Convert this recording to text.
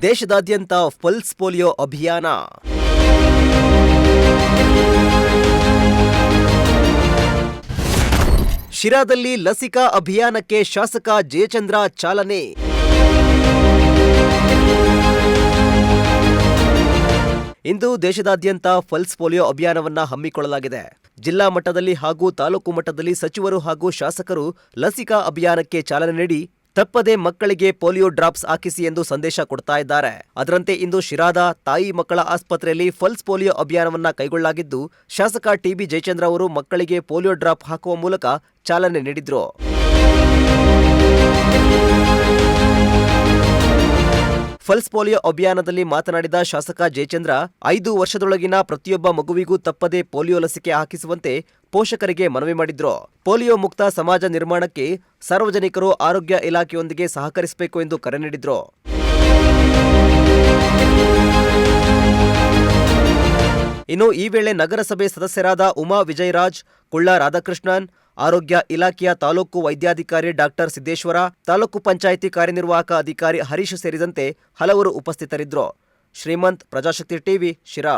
ದೇಶದಾದ್ಯಂತ pulse polio ಅಭಿಯಾನ. ಶಿರಾದಲ್ಲಿ ಲಸಿಕಾ ಅಭಿಯಾನಕ್ಕೆ ಶಾಸಕ ಜಯಚಂದ್ರ ಚಾಲನೆ. ಇಂದು ದೇಶದಾದ್ಯಂತ ಪಲ್ಸ್ ಪೋಲಿಯೋ ಅಭಿಯಾನವನ್ನ ಹಮ್ಮಿಕೊಳ್ಳಲಾಗಿದೆ. ಜಿಲ್ಲಾ ಮಟ್ಟದಲ್ಲಿ ಹಾಗೂ ತಾಲೂಕು ಮಟ್ಟದಲ್ಲಿ ಸಚಿವರು ಹಾಗೂ ಶಾಸಕರು ಲಸಿಕಾ ಅಭಿಯಾನಕ್ಕೆ ಚಾಲನೆ ನೀಡಿ ತಪ್ಪದೆ ಮಕ್ಕಳಿಗೆ ಪೋಲಿಯೋ ಡ್ರಾಪ್ಸ್ ಹಾಕಿಸಿ ಎಂದು ಸಂದೇಶ ಕೊಡ್ತಾ ಇದ್ದಾರೆ. ಅದರಂತೆ ಇಂದು ಶಿರಾದ ತಾಯಿ ಮಕ್ಕಳ ಆಸ್ಪತ್ರೆಯಲ್ಲಿ ಪಲ್ಸ್ ಪೋಲಿಯೋ ಅಭಿಯಾನವನ್ನ ಕೈಗೊಳ್ಳಲಾಗಿದ್ದು, ಶಾಸಕ ಟಿಬಿ ಜಯಚಂದ್ರ ಅವರು ಮಕ್ಕಳಿಗೆ ಪೋಲಿಯೋ ಡ್ರಾಪ್ ಹಾಕುವ ಮೂಲಕ ಚಾಲನೆ ನೀಡಿದ್ರು. ಪಲ್ಸ್ ಪೋಲಿಯೋ ಅಭಿಯಾನದಲ್ಲಿ ಮಾತನಾಡಿದ ಶಾಸಕ ಜಯಚಂದ್ರ, 5 ವರ್ಷದೊಳಗಿನ ಪ್ರತಿಯೊಬ್ಬ ಮಗುವಿಗೂ ತಪ್ಪದೆ ಪೋಲಿಯೋ ಲಸಿಕೆ ಹಾಕಿಸುವಂತೆ ಪೋಷಕರಿಗೆ ಮನವಿ ಮಾಡಿದ್ರು. ಪೋಲಿಯೋ ಮುಕ್ತ ಸಮಾಜ ನಿರ್ಮಾಣಕ್ಕೆ ಸಾರ್ವಜನಿಕರು ಆರೋಗ್ಯ ಇಲಾಖೆಯೊಂದಿಗೆ ಸಹಕರಿಸಬೇಕು ಎಂದು ಕರೆ ನೀಡಿದ್ರು. ಇನ್ನು ಈ ವೇಳೆ ನಗರಸಭೆ ಸದಸ್ಯರಾದ ಉಮಾ ವಿಜಯರಾಜ್, ಕುಳ್ಳ ರಾಧಾಕೃಷ್ಣನ್, ಆರೋಗ್ಯ ಇಲಾಖೆಯ ತಾಲೂಕು ವೈದ್ಯಾಧಿಕಾರಿ ಡಾಕ್ಟರ್ ಸಿದ್ದೇಶ್ವರ, ತಾಲೂಕು ಪಂಚಾಯಿತಿ ಕಾರ್ಯನಿರ್ವಾಹಕ ಅಧಿಕಾರಿ ಹರೀಶ್ ಸೇರಿದಂತೆ ಹಲವರು ಉಪಸ್ಥಿತರಿದ್ದರು. ಶ್ರೀಮಂತ್, ಪ್ರಜಾಶಕ್ತಿ ಟಿವಿ, ಶಿರಾ.